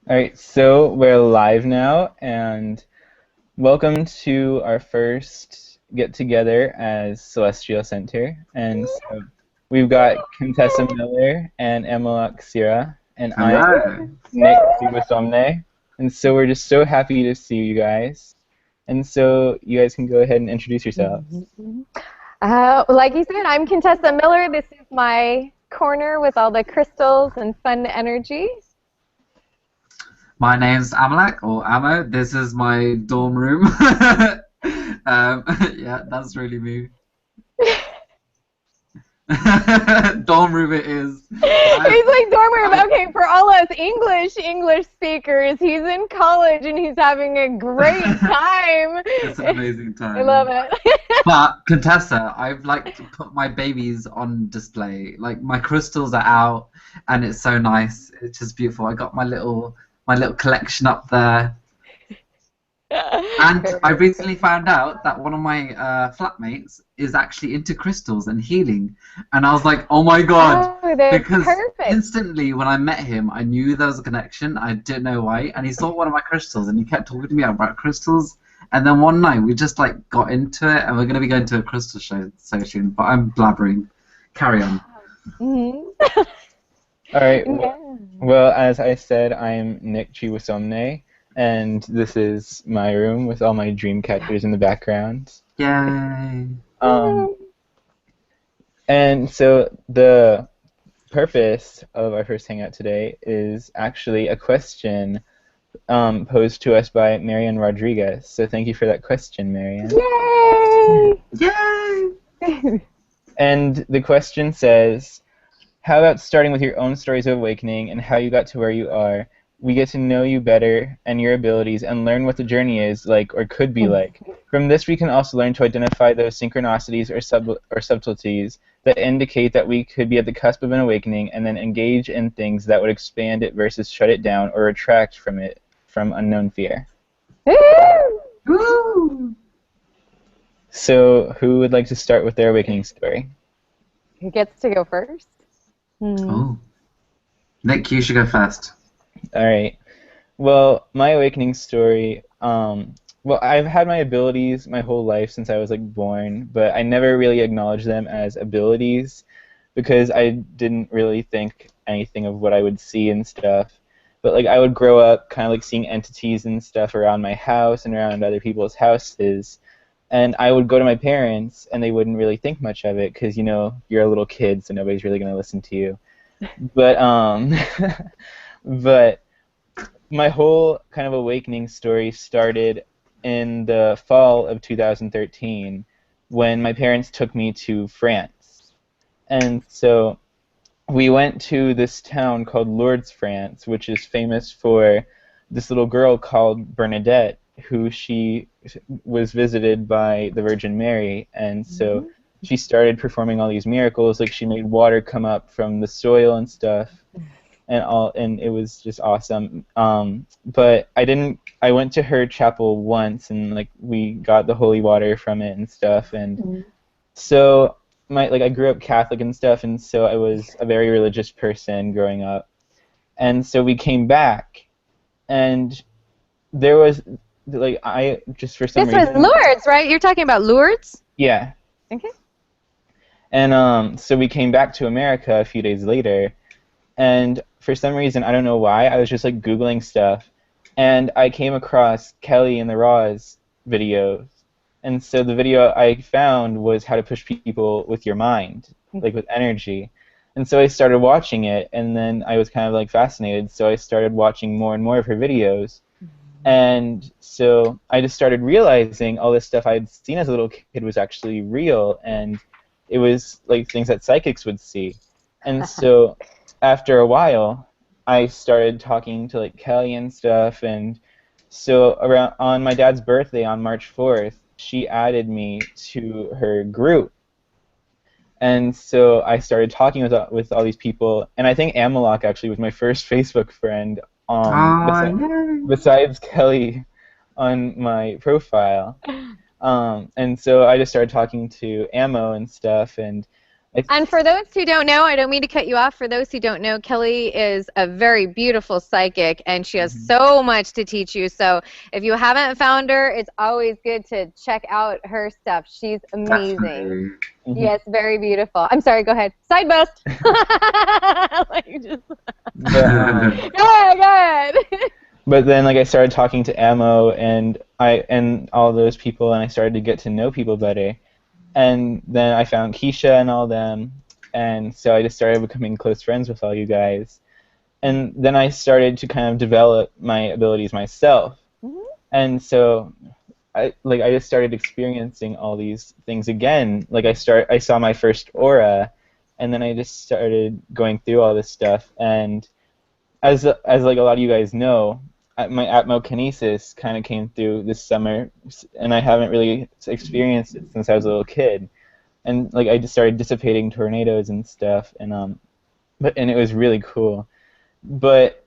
All right, so we're live now, and welcome to our first get together as Celestial Center. And so we've got Contessa Miller and Emma Xira, and I'm Hello. Nick Sibasomne. And so we're just so happy to see you guys. And so you guys can go ahead and introduce yourselves. Like you said, I'm Contessa Miller. This is my corner with all the crystals and fun energy. My name's Amalek, or Amo. This is my dorm room. Yeah, that's really me. Dorm room it is. He's like dorm room. Okay, for all us English speakers, he's in college and he's having a great time. It's an amazing time. I love it. But Contessa, I've like to put my babies on display. Like my crystals are out, and it's so nice. It's just beautiful. I got my little collection up there. And I recently found out that one of my flatmates is actually into crystals and healing, and I was like, "Oh my god!" Oh, that's Because perfect. instantly when I met him, I knew there was a connection. I didn't know why, and he saw one of my crystals, and he kept talking to me about crystals. And then one night we just like got into it, and we're gonna be going to a crystal show so soon. But I'm blabbering. Carry on. Mhm. All right, Yeah. well, as I said, I'm Nick Chiwasomne, and this is my room with all my dream catchers in the background. Yay! And so the purpose of our first hangout today is actually a question posed to us by Marian Rodriguez. So thank you for that question, Marian. Yay! Yay! And the question says, how about starting with your own stories of awakening and how you got to where you are? We get to know you better and your abilities and learn what the journey is like or could be like. From this, we can also learn to identify those synchronicities or subtleties that indicate that we could be at the cusp of an awakening and then engage in things that would expand it versus shut it down or retract from it from unknown fear. Woo! So who would like to start with their awakening story? Who gets to go first? Oh. Nick, you should go first. All right. Well, my awakening story, well, I've had my abilities my whole life since I was like born, but I never really acknowledged them as abilities because I didn't really think anything of what I would see and stuff. But like I would grow up kind of like seeing entities and stuff around my house and around other people's houses. And I would go to my parents and they wouldn't really think much of it because, you know, you're a little kid, so nobody's really going to listen to you. But but my whole kind of awakening story started in the fall of 2013 when my parents took me to France. And so we went to this town called Lourdes, France, which is famous for this little girl called Bernadette, who she was visited by the Virgin Mary. And so she started performing all these miracles, like she made water come up from the soil and stuff. And it was just awesome. But I went to her chapel once, and like we got the holy water from it and stuff. And so I grew up Catholic and stuff, and so I was a very religious person growing up. And so we came back, and there was like I just for some This reason. was Lourdes, right? You're talking about Lourdes? Yeah. Okay. And so we came back to America a few days later, and for some reason, I don't know why, I was just like Googling stuff, and I came across Kelly and the Raws videos. And so the video I found was how to push people with your mind, like with energy. And so I started watching it, and then I was kind of like fascinated, so I started watching more and more of her videos. And so I just started realizing all this stuff I had seen as a little kid was actually real, and it was like things that psychics would see. And so after a while, I started talking to like Kelly and stuff, and so around on my dad's birthday on March 4th, she added me to her group. And so I started talking with all these people, and I think Amalok actually was my first Facebook friend Yay! besides Kelly on my profile. And so I just started talking to Ammo and stuff, and And for those who don't know, I don't mean to cut you off. For those who don't know, Kelly is a very beautiful psychic, and she has so much to teach you. So if you haven't found her, it's always good to check out her stuff. She's amazing. Definitely. Yes, very beautiful. I'm sorry, go ahead. Side bust. Like, just... But, Go ahead. but then like I started talking to Ammo and all those people, and I started to get to know people better. And then I found Keisha and all them, and so I just started becoming close friends with all you guys. And then I started to kind of develop my abilities myself. And so I just started experiencing all these things again. Like I saw my first aura, and then I just started going through all this stuff. And as like a lot of you guys know, my atmokinesis kind of came through this summer, and I haven't really experienced it since I was a little kid. And like I just started dissipating tornadoes and stuff, and it was really cool. But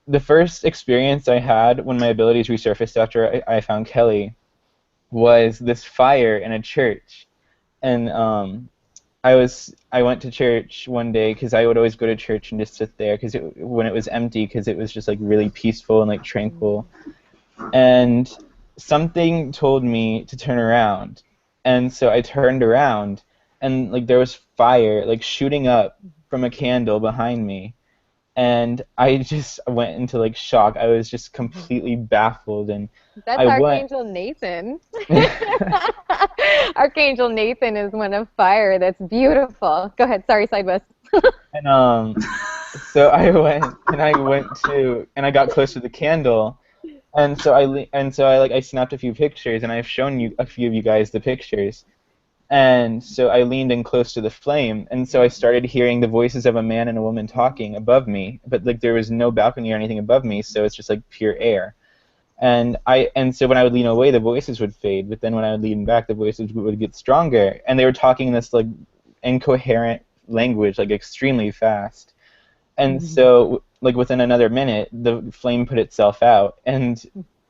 the first experience I had when my abilities resurfaced after I found Kelly was this fire in a church. And I went to church one day because I would always go to church and just sit there when it was empty, because it was just like really peaceful and like tranquil. And something told me to turn around, and so I turned around, and like there was fire like shooting up from a candle behind me, and I just went into like shock. I was just completely baffled, and That's Archangel Nathan. Archangel Nathan is one of fire. That's beautiful. Go ahead. Sorry, side bus. And so I got close to the candle, and so I snapped a few pictures, and I've shown you a few of you guys the pictures. And so I leaned in close to the flame, and so I started hearing the voices of a man and a woman talking above me, but like there was no balcony or anything above me, so it's just like pure air. And so when I would lean away, the voices would fade, but then when I would lean back, the voices would get stronger, and they were talking in this like incoherent language, like extremely fast. And so like within another minute, the flame put itself out, and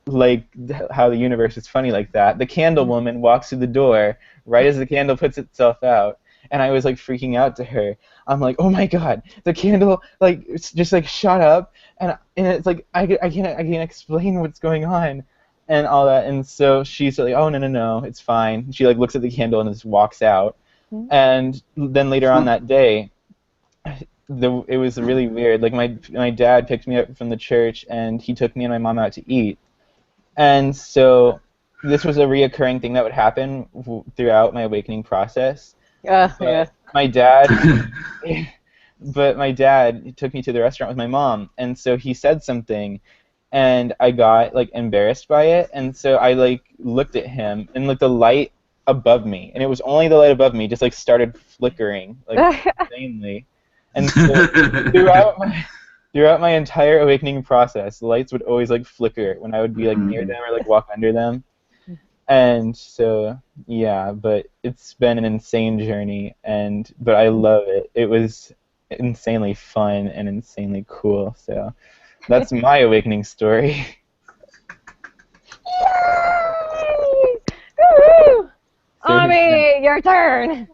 like how the universe is funny like that, the candle woman walks through the door right as the candle puts itself out, and I was like freaking out to her. I'm like, oh my god, the candle like it's just like shot up, and it's like I can't explain what's going on and all that. And so she's like, oh no, it's fine. She like looks at the candle and just walks out. And then later on that day, it was really weird. Like my dad picked me up from the church, and he took me and my mom out to eat. And so this was a reoccurring thing that would happen throughout my awakening process. My dad took me to the restaurant with my mom, and so he said something, and I got like embarrassed by it, and so I like looked at him, and like the light above me, and it was only the light above me, just like started flickering like insanely. And so throughout my entire awakening process, the lights would always like flicker when I would be like near them or like walk under them. And so yeah, but it's been an insane journey, but I love it. It was insanely fun and insanely cool. So that's my awakening story. Yay! Woo-hoo! Ami, your turn.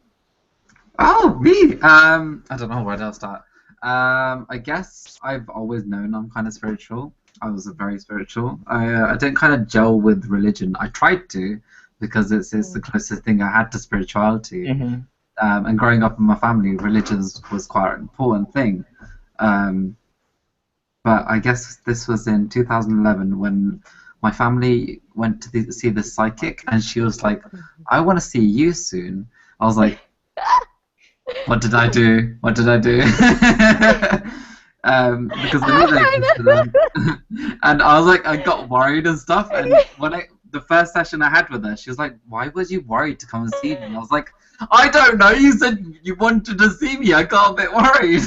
Oh, me? I don't know where to start. I guess I've always known I'm kind of spiritual. I was very spiritual. I didn't kind of gel with religion. I tried to, because it's the closest thing I had to spirituality. And growing up in my family, religion was quite an important thing. But I guess this was in 2011 when my family went to see the psychic, and she was like, I want to see you soon. I was like, what did I do? What did I do? Because I knew them. And I was like, I got worried and stuff. And when the first session I had with her, she was like, why was you worried to come and see me? I was like, I don't know. You said you wanted to see me. I got a bit worried.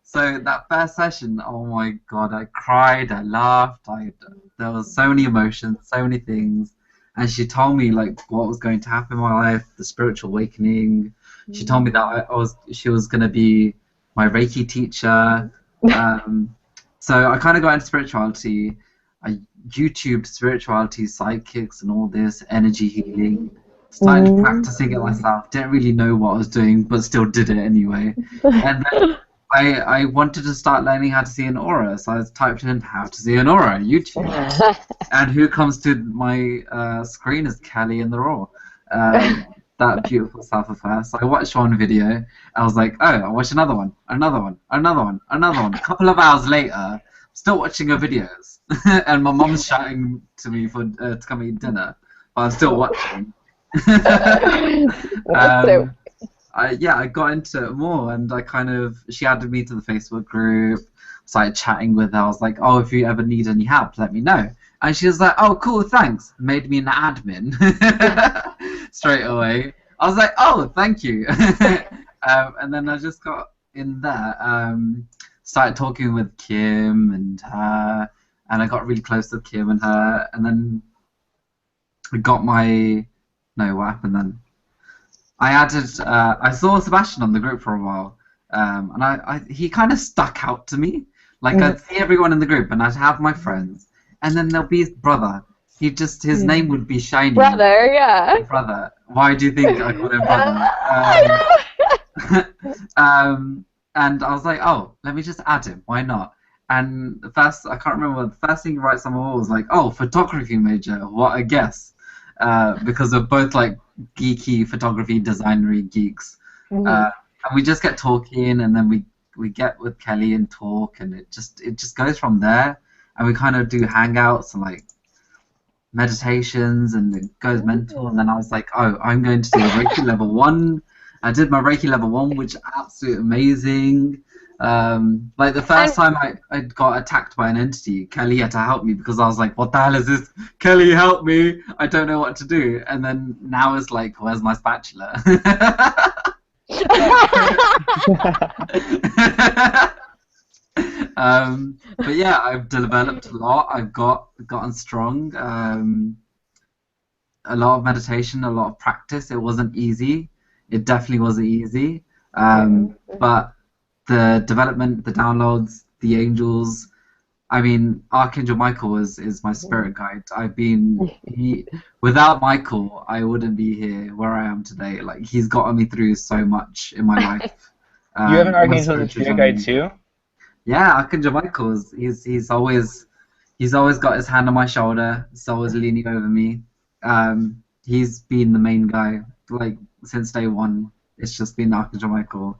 So that first session, oh my god, I cried, I laughed, there was so many emotions, so many things. And she told me like what was going to happen in my life, the spiritual awakening. She told me that she was going to be my Reiki teacher. So I kind of got into spirituality. I YouTubed spirituality, psychics, and all this energy healing. Started practicing it myself. Didn't really know what I was doing, but still did it anyway. And then I wanted to start learning how to see an aura, so I typed in how to see an aura YouTube, and who comes to my screen is Kelly in the Raw. That beautiful self of her. So I watched one video. I was like, oh, I watched another one. A couple of hours later, still watching her videos, and my mom's shouting to me for to come eat dinner, but I'm still watching. I got into it more, and she added me to the Facebook group, started chatting with her. I was like, oh, if you ever need any help, let me know. And she was like, oh, cool, thanks. Made me an admin straight away. I was like, oh, thank you. And then I just got in there, started talking with Kim and her, and I got really close with Kim and her, and then I got my... No, what happened then? I saw Sebastian on the group for a while, and he kind of stuck out to me. Like, I'd see everyone in the group, and I'd have my friends, and then there'll be his brother. His name would be Shiny. Brother, yeah. Brother. Why do you think I called him brother? And I was like, oh, let me just add him. Why not? And I can't remember, the first thing he writes on my wall was like, oh, photography major, what a guess. Because we're both like geeky photography designery geeks. And we just get talking, and then we get with Kelly and talk, and it just goes from there. And we kind of do hangouts and like meditations, and it goes mental. And then I was like, oh, I'm going to do a Reiki level 1. I did my Reiki level 1, which is absolutely amazing. Like the first time I got attacked by an entity, Kelly had to help me because I was like, what the hell is this? Kelly, help me! I don't know what to do. And then now it's like, where's my spatula? But yeah, I've developed a lot. I've gotten strong. A lot of meditation, a lot of practice. It wasn't easy. It definitely wasn't easy. But the development, the downloads, the angels. I mean, Archangel Michael is my spirit guide. Without Michael, I wouldn't be here where I am today. Like, he's gotten me through so much in my life. You have an Archangel as a spirit guide too? Yeah, Archangel Michael he's always got his hand on my shoulder. He's always leaning over me. He's been the main guy, like, since day one. It's just been Archangel Michael.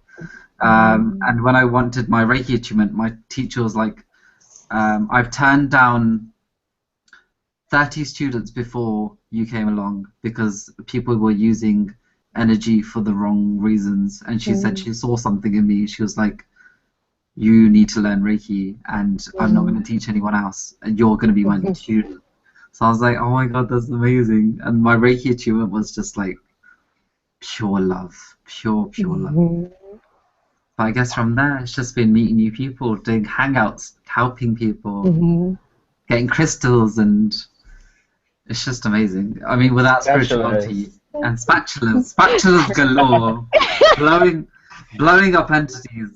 And when I wanted my Reiki attunement, my teacher was like, I've turned down 30 students before you came along because people were using energy for the wrong reasons. And she said she saw something in me. She was like, you need to learn Reiki, and I'm not going to teach anyone else, and you're going to be my student. So I was like, oh my god, that's amazing. And my Reiki attunement was just like pure love, pure love. But I guess from there, it's just been meeting new people, doing hangouts, helping people, getting crystals, and it's just amazing. I mean, without spirituality and spatulas galore, blowing up entities,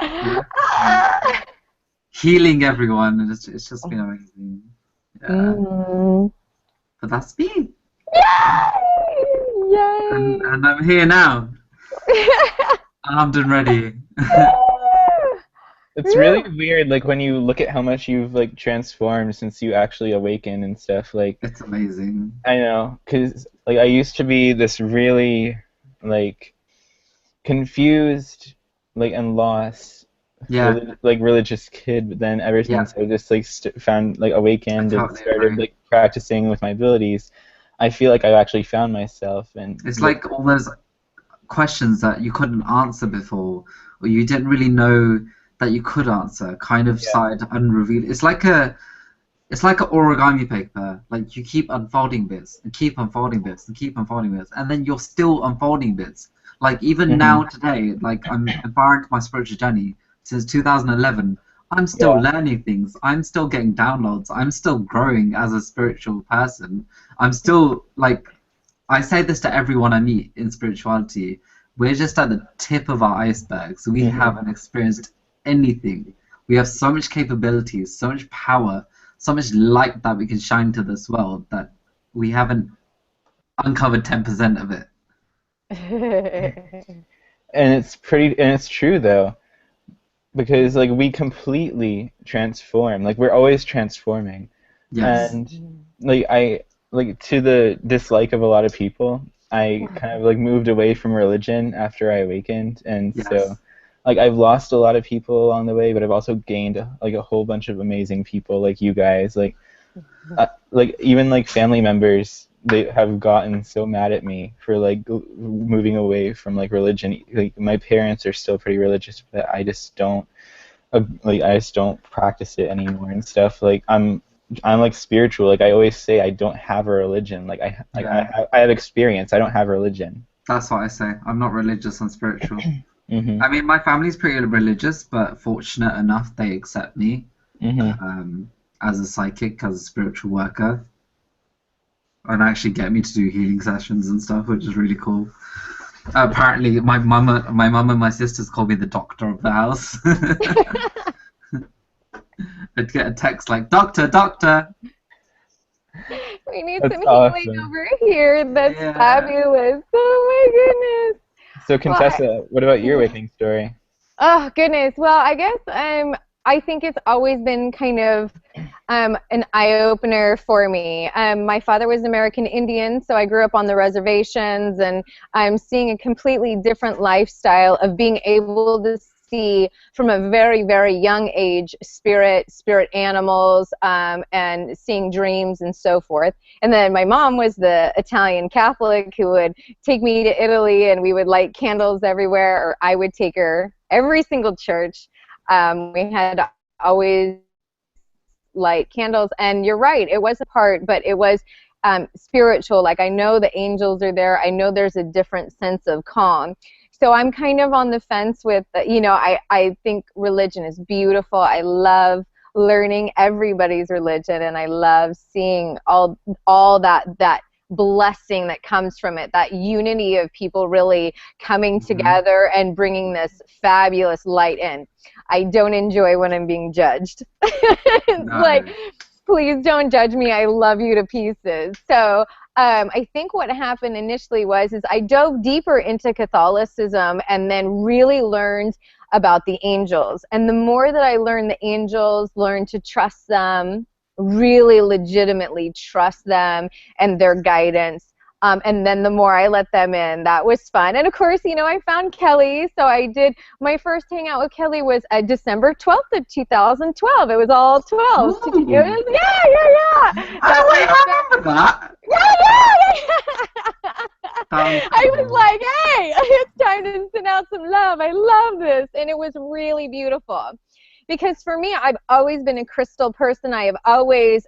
healing everyone, and it's just been amazing. Yeah. But that's me. Yay! And I'm here now. Armed and ready. It's really weird, like, when you look at how much you've, like, transformed since you actually awakened and stuff, like... It's amazing. I know, because, like, I used to be this really, like, confused, like, and lost, religious kid, but then ever since I just, like, found, like, awakened and started, like, practicing with my abilities, I feel like I've actually found myself. And it's like all those questions that you couldn't answer before, or you didn't really know that you could answer, kind of started unrevealed. It's like an origami paper. Like, you keep unfolding bits and keep unfolding bits and keep unfolding bits, and then you're still unfolding bits. Like, even now today, like, I'm embarking my spiritual journey since 2011. I'm still learning things. I'm still getting downloads. I'm still growing as a spiritual person. I'm still, like, I say this to everyone I meet in spirituality. We're just at the tip of our iceberg, so we haven't experienced anything. We have so much capabilities, so much power, so much light that we can shine to this world that we haven't uncovered 10% of it. And it's true though, because like we completely transform. Like we're always transforming. Yes. And like I like to the dislike of a lot of people, I kind of like moved away from religion after I awakened, and Yes. so like I've lost a lot of people along the way, but I've also gained like a whole bunch of amazing people like you guys. Like even like family members, they have gotten so mad at me for like moving away from like religion. Like my parents are still pretty religious, but I just don't practice it anymore and stuff. Like I'm like spiritual. Like I always say, I don't have a religion. Yeah. I have experience. I don't have religion. That's what I say. I'm not religious, I'm spiritual. Mhm. I mean, my family's pretty religious, but fortunate enough, they accept me Mhm. as a psychic, as a spiritual worker, and actually get me to do healing sessions and stuff, which is really cool. Apparently, my mum and my sisters call me the doctor of the house. I'd get a text like, "Doctor, doctor." We need That's some healing awesome. over here. That's Yeah. fabulous. Oh my goodness. So Well, Contessa, what about your yeah. awakening story? Oh goodness. Well, I guess I think it's always been kind of an eye opener for me. My father was American Indian, so I grew up on the reservations, and I'm seeing a completely different lifestyle of being able to see from a very, very young age spirit animals, and seeing dreams and so forth. And then my mom was the Italian Catholic who would take me to Italy, and we would light candles everywhere, or I would take her every single church. We had always light candles, and you're right, it was a part, but it was spiritual. Like I know the angels are there, I know there's a different sense of calm. So I'm kind of on the fence with I think religion is beautiful. I love learning everybody's religion, and I love seeing all that blessing that comes from it, that unity of people really coming Mhm. together and bringing this fabulous light in. I don't enjoy when I'm being judged. It's like, No. please don't judge me. I love you to pieces. So I think what happened initially is I dove deeper into Catholicism and then really learned about the angels. And the more that I learned the angels, learned to trust them, really legitimately trust them and their guidance. And then the more I let them in, that was fun. And of course, I found Kelly. So I did my first hangout with Kelly was December 12th of 2012. It was all 12. It Ooh. was, yeah. That Oh, wait, was I remember that. yeah. Sounds I was cool. like, hey, it's time to send out some love. I love this. And it was really beautiful. Because for me, I've always been a crystal person. I have always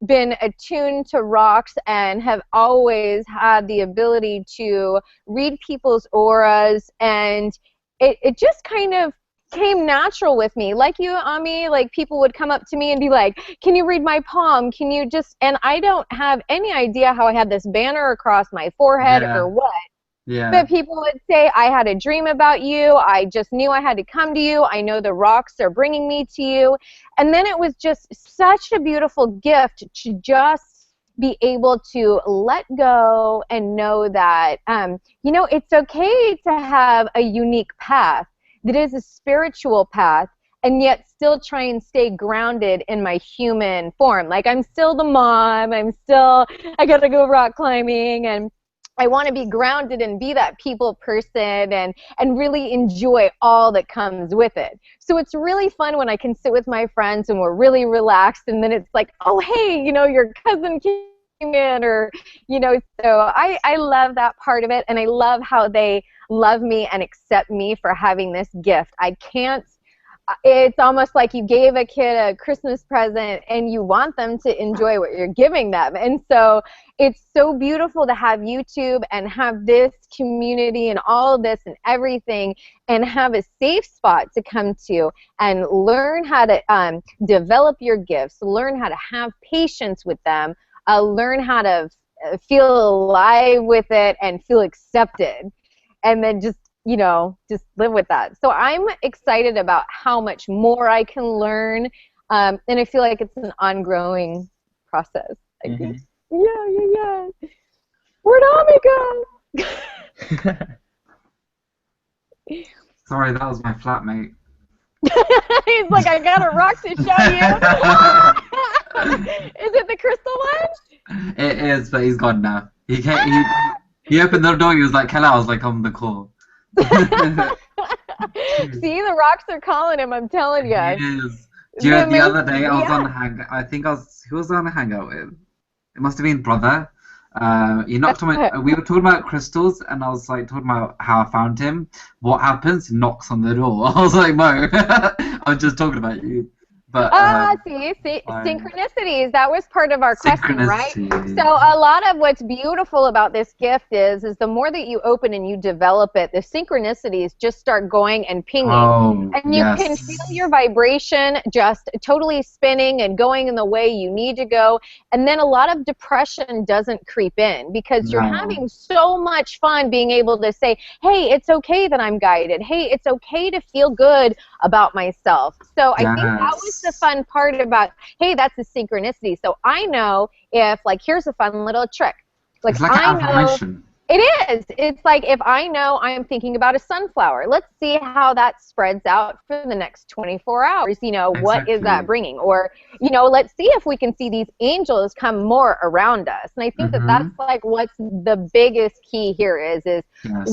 been attuned to rocks and have always had the ability to read people's auras, and it just kind of came natural with me. Like you, Ami, like people would come up to me and be like, can you read my palm? Can you just, and I don't have any idea how I had this banner across my forehead or Yeah. what. Yeah. But people would say, I had a dream about you. I just knew I had to come to you. I know the rocks are bringing me to you. And then it was just such a beautiful gift to just be able to let go and know that, it's okay to have a unique path that is a spiritual path, and yet still try and stay grounded in my human form. Like I'm still the mom. I got to go rock climbing, and I want to be grounded and be that people person, and really enjoy all that comes with it. So it's really fun when I can sit with my friends and we're really relaxed, and then it's like, oh, hey, your cousin came in, or, so I love that part of it, and I love how they love me and accept me for having this gift. I can't It's almost like you gave a kid a Christmas present and you want them to enjoy what you're giving them. And so it's so beautiful to have YouTube and have this community and all of this and everything, and have a safe spot to come to and learn how to develop your gifts, learn how to have patience with them, learn how to feel alive with it and feel accepted, and then just live with that. So I'm excited about how much more I can learn, and I feel like it's an ongoing process. I guess. Hmm. Yeah. Where'd Ami go? Sorry, that was my flatmate. He's like, I got a rock to show you. Is it the crystal one? It is, but he's gone now. He opened the door. He was like, "Hello." I was like, "I'm the call." See, the rocks are calling him. I'm telling you. He is. Do you know, the other day I was on who was I on a hangout with? It must have been brother. He knocked on my. We were talking about crystals, and I was like talking about how I found him. What happens? He knocks on the door. I was like, Mo, I'm just talking about you. But see, synchronicities. That was part of our question, right? Synchronicity. So a lot of what's beautiful about this gift is the more that you open and you develop it, the synchronicities just start going and pinging. Oh, And you can feel your vibration just totally spinning and going in the way you need to go. And then a lot of depression doesn't creep in because you're having so much fun being able to say, hey, it's okay that I'm guided. Hey, it's okay to feel good about myself. So I think that was the fun part about, hey, that's a synchronicity. So I know if, like, here's a fun little trick. Like, it's like an affirmation. It is. It's like if I know I am thinking about a sunflower, let's see how that spreads out for the next 24 hours. You know, what is that bringing? Or, you know, let's see if we can see these angels come more around us. And I think that that's like what's the biggest key here is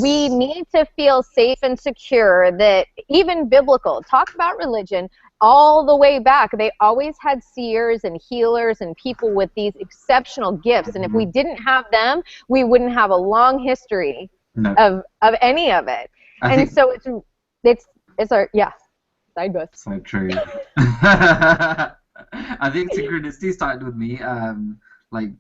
we need to feel safe and secure that even biblical, talk about religion, all the way back, they always had seers and healers and people with these exceptional gifts. And if we didn't have them, we wouldn't have a long history of any of it. So it's our, side bus. So true. I think synchronicity started with me, like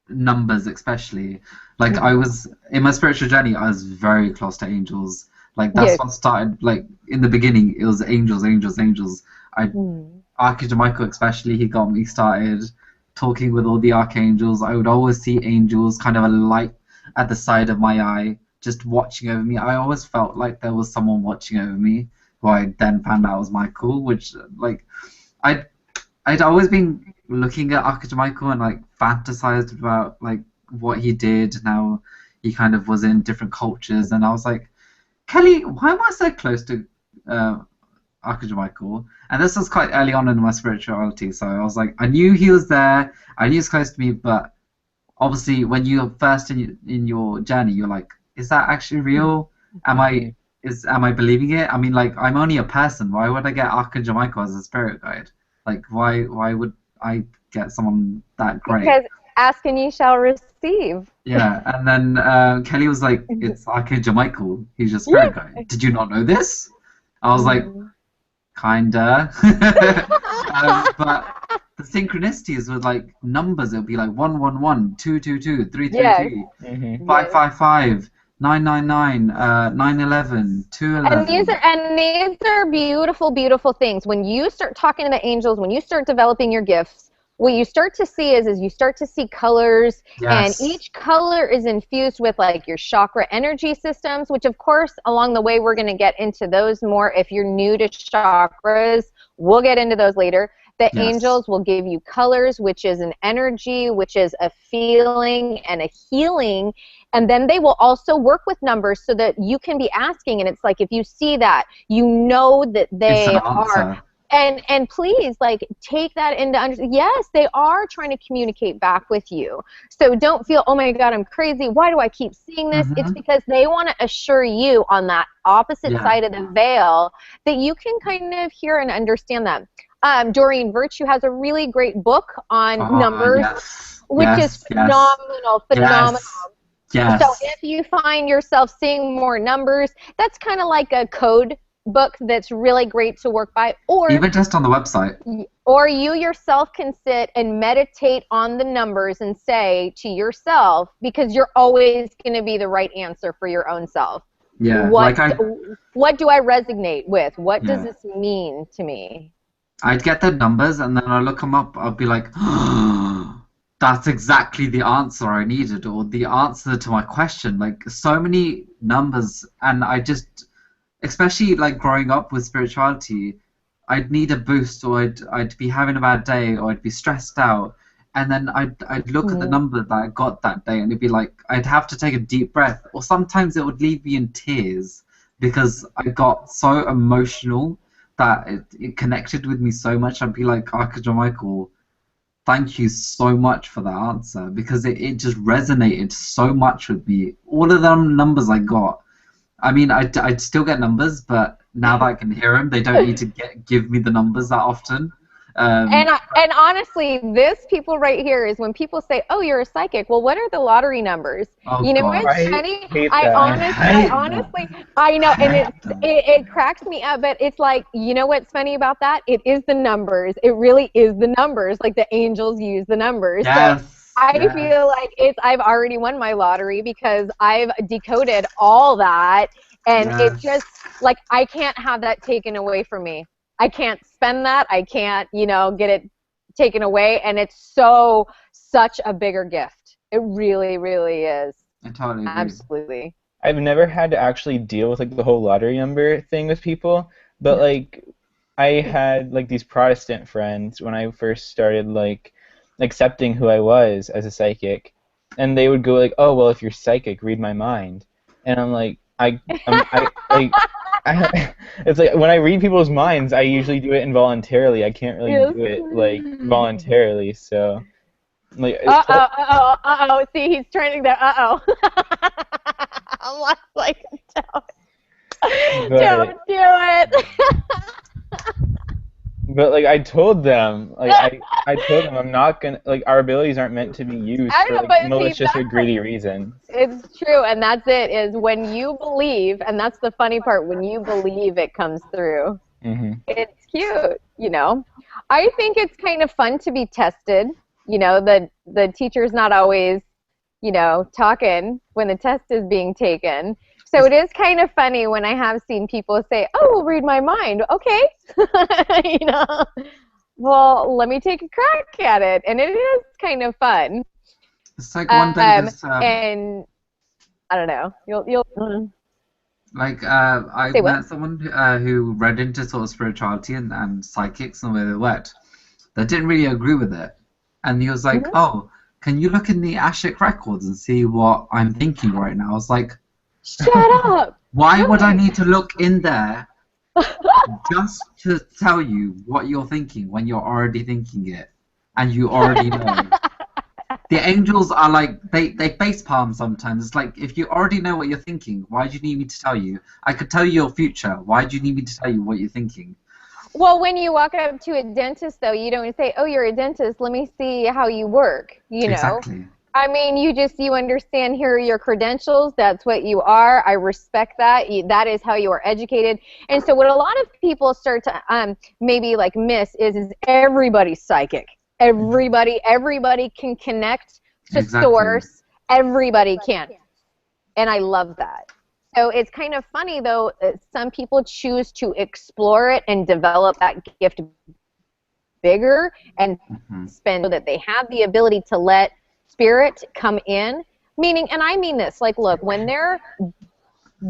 numbers especially. Like I was, in my spiritual journey, I was very close to angels. Like that's what started, like in the beginning, it was angels. Archangel Michael especially, he got me started talking with all the archangels. I would always see angels, kind of a light at the side of my eye, just watching over me. I always felt like there was someone watching over me, who I then found out was Michael, which, like, I'd always been looking at Archangel Michael and, like, fantasized about, like, what he did and how he kind of was in different cultures, and I was like, Kelly, why am I so close to Archangel Michael? And this was quite early on in my spirituality, so I was like, I knew he was there, I knew he was close to me, but obviously when you're first in your journey, you're like, is that actually real? Am I believing it? I mean, like, I'm only a person. Why would I get Archangel Michael as a spirit guide? Like, why would I get someone that great? Because ask and you shall receive. Yeah, and then Kelly was like, it's Archangel Michael. He's your spirit guide. Did you not know this? I was like, kinda. But the synchronicities were like numbers. It would be like 111, 222, 333, 555, 999, 911, 211. And these are beautiful, beautiful things. When you start talking to the angels, when you start developing your gifts, what you start to see is you start to see colors, and each color is infused with, like, your chakra energy systems, which, of course, along the way, we're going to get into those more. If you're new to chakras, we'll get into those later. The angels will give you colors, which is an energy, which is a feeling and a healing, and then they will also work with numbers so that you can be asking, and it's like if you see that, you know that they are. And please, like, take that into understanding. Yes, they are trying to communicate back with you. So don't feel, oh my God, I'm crazy. Why do I keep seeing this? It's because they want to assure you on that opposite side of the veil that you can kind of hear and understand that. Doreen Virtue has a really great book on numbers, which is phenomenal. Yes. So if you find yourself seeing more numbers, that's kind of like a code book that's really great to work by, or even just on the website, or you yourself can sit and meditate on the numbers and say to yourself, because you're always going to be the right answer for your own self. What do I resonate with? What does this mean to me? I'd get the numbers and then I look them up. I'd be like, oh, that's exactly the answer I needed, or the answer to my question. Like, so many numbers, and I just, especially like growing up with spirituality, I'd need a boost, or I'd be having a bad day, or I'd be stressed out, and then I'd look at the number that I got that day, and it'd be like I'd have to take a deep breath, or sometimes it would leave me in tears because I got so emotional that it connected with me so much. I'd be like, Archangel Michael, thank you so much for that answer, because it just resonated so much with me. All of them numbers I got. I mean, I'd still get numbers, but now that I can hear them, they don't need to give me the numbers that often. And honestly, this people right here is when people say, "Oh, you're a psychic." Well, what are the lottery numbers? Oh, You know God. what's I funny? hate I that. honestly, I know, and it cracks me up. But it's like, you know what's funny about that? It is the numbers. It really is the numbers. Like the angels use the numbers. Yes. So I yes. feel like I've already won my lottery because I've decoded all that, and Yes. it just like I can't have that taken away from me. I can't spend that. I can't, get it taken away, and it's such a bigger gift. It really, really is. I totally agree. Absolutely. I've never had to actually deal with like the whole lottery number thing with people, but like I had like these Protestant friends when I first started like accepting who I was as a psychic, and they would go like, "Oh, well, if you're psychic, read my mind," and I'm like, it's like when I read people's minds, I usually do it involuntarily. I can't really do it like voluntarily. So, like, See, he's turning there. I'm like, don't do it. But like I told them, like I told them I'm not gonna like our abilities aren't meant to be used I for know, like, but see, malicious or that's greedy reasons. It's true, and that's it. Is when you believe, and that's the funny part. When you believe, it comes through. Mm-hmm. It's cute, I think it's kind of fun to be tested. The teacher's not always, talking when the test is being taken. So it is kind of funny when I have seen people say, "Oh, we'll read my mind." Okay, Well, let me take a crack at it, and it is kind of fun. It's like one day this, and I don't know. You'll. Like I Say what? met someone who read into sort of spirituality and psychics and the way they worked. They didn't really agree with it, and he was like, "Oh, can you look in the Akashic records and see what I'm thinking right now?" I was like, "Shut up! Why would I need to look in there just to tell you what you're thinking when you're already thinking it, and you already know?" The angels are like, they facepalm sometimes. It's like, if you already know what you're thinking, why do you need me to tell you? I could tell you your future. Why do you need me to tell you what you're thinking? Well, when you walk up to a dentist, though, you don't say, "Oh, you're a dentist. Let me see how you work." Exactly. I mean, you understand, here are your credentials. That's what you are. I respect that. That is how you are educated. And so what a lot of people start to maybe like miss is everybody's psychic. Everybody can connect to source. Everybody can. And I love that. So it's kind of funny, though, some people choose to explore it and develop that gift bigger and spend so that they have the ability to let spirit come in. Meaning, and I mean this, like, look, when they're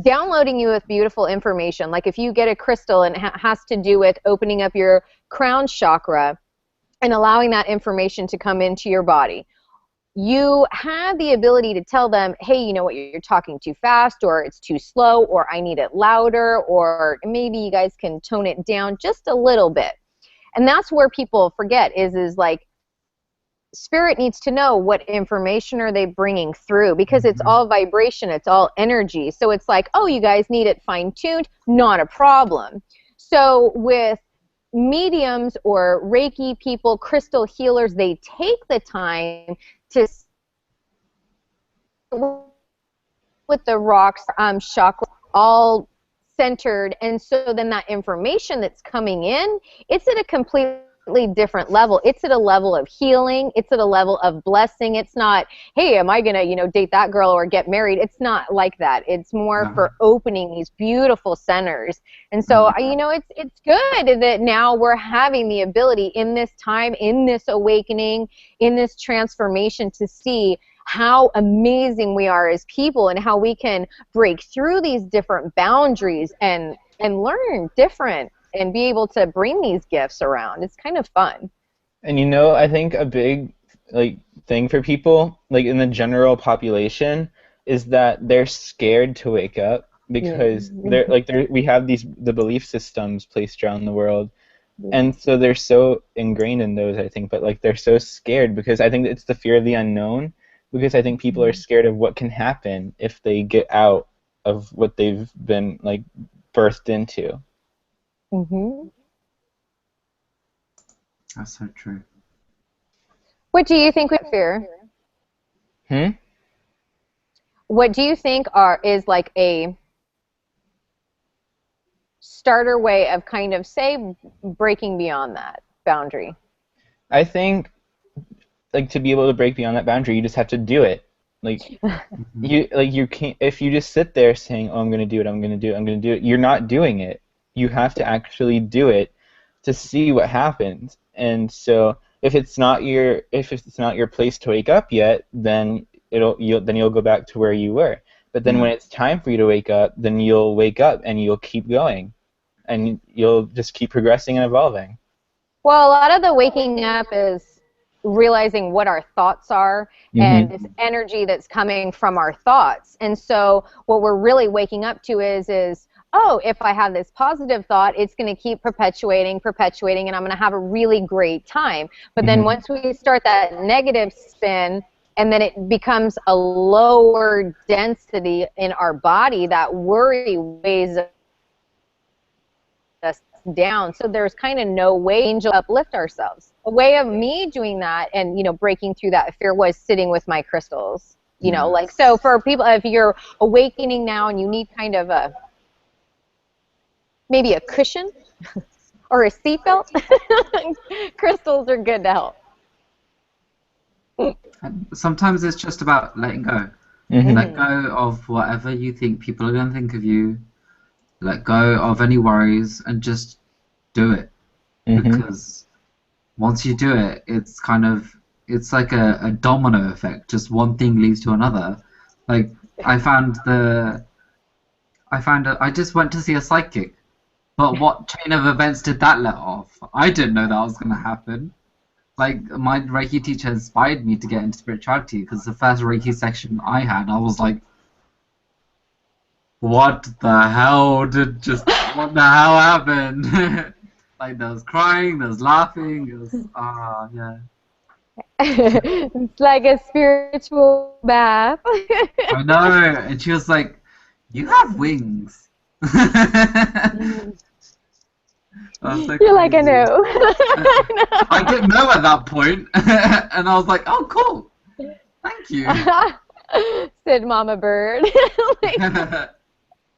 downloading you with beautiful information, like if you get a crystal and it has to do with opening up your crown chakra and allowing that information to come into your body, you have the ability to tell them, "Hey, you know what, you're talking too fast, or it's too slow, or I need it louder, or maybe you guys can tone it down just a little bit." And that's where people forget is like, spirit needs to know what information are they bringing through, because it's all vibration, it's all energy. So it's like, "Oh, you guys need it fine-tuned, not a problem." So with mediums or Reiki people, crystal healers, they take the time to with the rocks, chakra, all centered, and so then that information that's coming in, it's at a completely different level. It's at a level of healing. It's at a level of blessing. It's not, "Hey, am I gonna, date that girl or get married?" It's not like that. It's more for opening these beautiful centers. And so, it's good that now we're having the ability in this time, in this awakening, in this transformation, to see how amazing we are as people and how we can break through these different boundaries and learn different and be able to bring these gifts around. It's kind of fun. And I think a big like thing for people, like in the general population, is that they're scared to wake up because we have the belief systems placed around the world, and so they're so ingrained in those, I think, but like they're so scared because I think it's the fear of the unknown, because I think people are scared of what can happen if they get out of what they've been like birthed into. Mm-hmm. That's so true. What do you think we fear? What do you think is like a starter way of kind of, say, breaking beyond that boundary? I think, like, to be able to break beyond that boundary, you just have to do it. Like, you can't, if you just sit there saying, "Oh, I'm gonna do it, I'm gonna do it, I'm gonna do it," you're not doing it. You have to actually do it to see what happens. And so, if it's not your place to wake up yet, then you'll go back to where you were. But then when it's time for you to wake up, then you'll wake up and you'll keep going, and you'll just keep progressing and evolving. Well, a lot of the waking up is realizing what our thoughts are and this energy that's coming from our thoughts. And so what we're really waking up to is, oh, if I have this positive thought, it's going to keep perpetuating, and I'm going to have a really great time. But then once we start that negative spin, and then it becomes a lower density in our body, that worry weighs us down. So there's kind of no way to uplift ourselves. A way of me doing that and, breaking through that fear was sitting with my crystals. Like, so for people, if you're awakening now and you need kind of maybe a cushion or a seatbelt, crystals are good to help. Sometimes it's just about letting go. Let go of whatever you think people are going to think of you. Let go of any worries and just do it. Because once you do it, it's like a domino effect. Just one thing leads to another. Like I just went to see a psychic. But what chain of events did that let off? I didn't know that was going to happen. Like, my Reiki teacher inspired me to get into spirituality, because the first Reiki section I had, I was like, what the hell happened? Like, there was crying, there was laughing, it was, yeah. It's like a spiritual bath. I know, and she was like, you have wings. You're like, I know. I didn't know at that point, and I was like, oh, cool. Thank you. Said Mama Bird.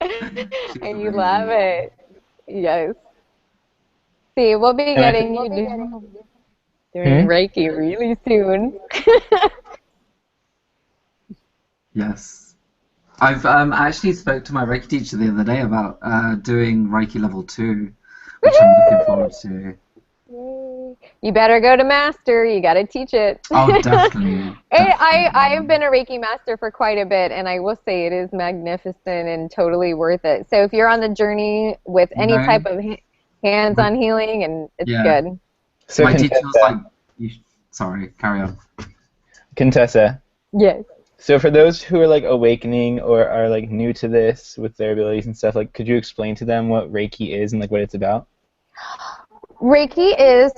And you love it. Yes. See, we'll be getting you doing Reiki really soon. Yes. I've actually spoke to my Reiki teacher the other day about doing Reiki level 2, which I'm looking forward to. You better go to master. You got to teach it. Oh, definitely. I've been a Reiki master for quite a bit, and I will say it is magnificent and totally worth it. So if you're on the journey with any type of hands-on healing, and it's good. So my teacher was like, sorry, carry on. Contessa. Yes. So for those who are like awakening or are like new to this with their abilities and stuff, like could you explain to them what Reiki is and like what it's about? Reiki is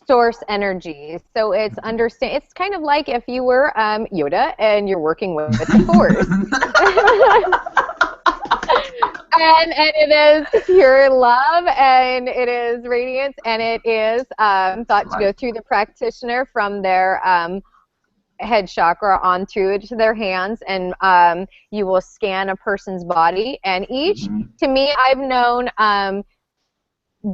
source energy. So it's it's kind of like if you were Yoda and you're working with the Force. And it is pure love, and it is radiance, and it is thought to go through the practitioner from their head chakra on through to their hands, and you will scan a person's body. And each, to me, I've known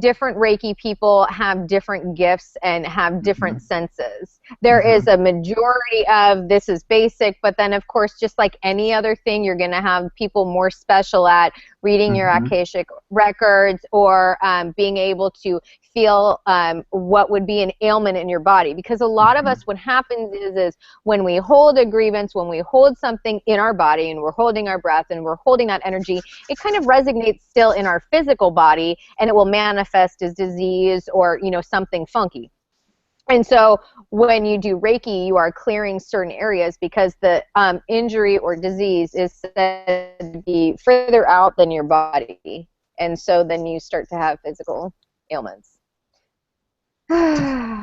different Reiki people have different gifts and have different senses. There is a majority of this is basic, but then of course, just like any other thing, you're going to have people more special at reading your Akashic records or being able to feel what would be an ailment in your body. Because a lot of us, what happens is when we hold a grievance, when we hold something in our body and we're holding our breath and we're holding that energy, it kind of resonates still in our physical body, and it will manifest as disease or, something funky. And so when you do Reiki, you are clearing certain areas because the injury or disease is said to be further out than your body. And so then you start to have physical ailments.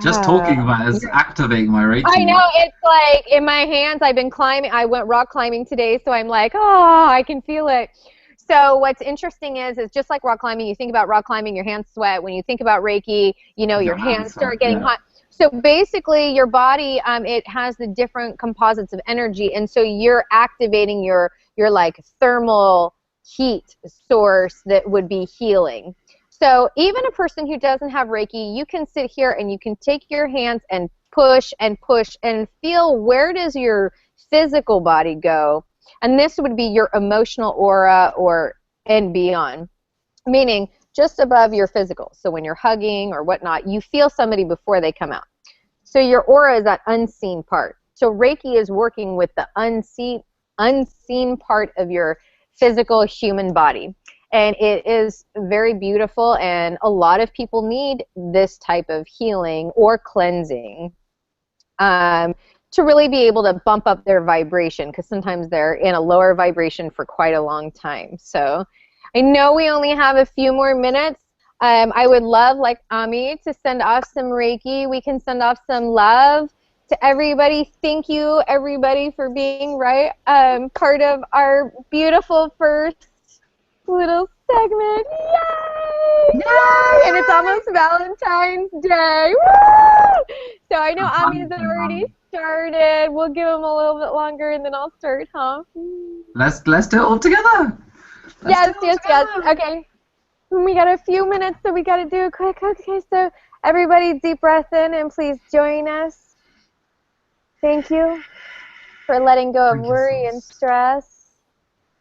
Just talking about it is activating my Reiki. I know, it's like in my hands. I've been climbing. I went rock climbing today, so I'm like, oh, I can feel it. So what's interesting is just like rock climbing, you think about rock climbing, your hands sweat. When you think about Reiki, you know, your hands start getting hot. So basically, your body, it has the different composites of energy, and so you're activating your like thermal heat source that would be healing. So even a person who doesn't have Reiki, you can sit here and you can take your hands and push and feel where does your physical body go. And this would be your emotional aura and beyond, meaning just above your physical. So when you're hugging or whatnot, you feel somebody before they come out. So your aura is that unseen part. So Reiki is working with the unseen part of your physical human body. And it is very beautiful, and a lot of people need this type of healing or cleansing to really be able to bump up their vibration, because sometimes they're in a lower vibration for quite a long time. So I know we only have a few more minutes. I would love, like Ami, to send off some Reiki. We can send off some love to everybody. Thank you, everybody, for being part of our beautiful first little segment. Yay! Yay! And it's almost Valentine's Day. Woo! So I know Ami's already started. We'll give him a little bit longer and then I'll start, huh? Let's do it all together. Yes. Okay. We got a few minutes, so we got to do it quick. Okay, so everybody deep breath in and please join us. Thank you for letting go of worry and stress.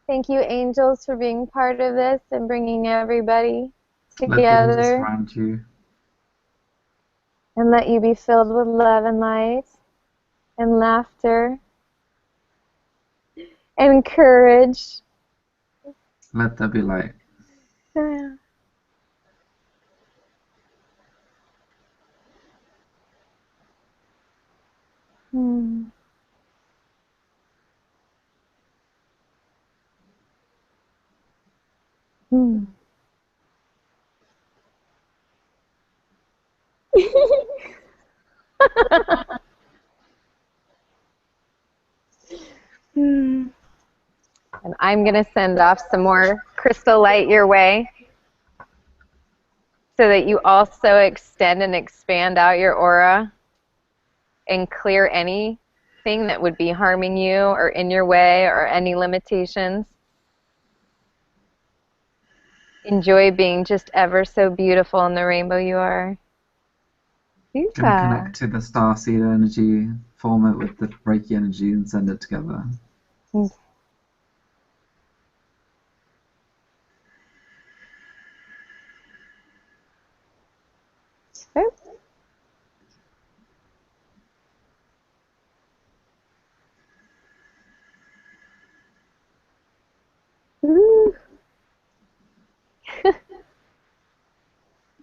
Thank you, angels, for being part of this and bringing everybody together. Around you. And let you be filled with love and light and laughter and courage. Let there be light. Yeah. And I'm going to send off some more crystal light your way so that you also extend and expand out your aura and clear anything that would be harming you or in your way or any limitations. Enjoy being just ever so beautiful in the rainbow you are. Can connect to the starseed energy, form it with the Reiki energy, and send it together. Okay.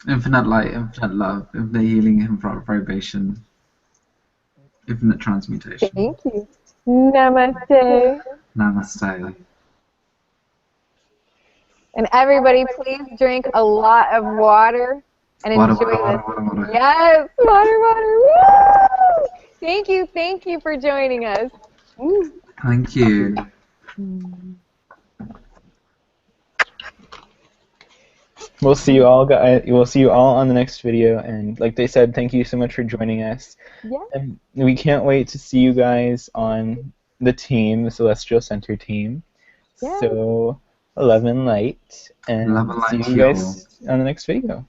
Infinite light, infinite love, infinite healing, infinite vibration, infinite transmutation. Thank you. Namaste. Namaste. And everybody, please drink a lot of water and enjoy this. Water. Yes, water. Woo! Thank you for joining us. Thank you. We'll see you all. We'll see you all on the next video. And like they said, thank you so much for joining us. Yeah. And we can't wait to see you guys on the team, the Celestial Center team. Yeah. So, love and light, and Love and light see you guys on the next video.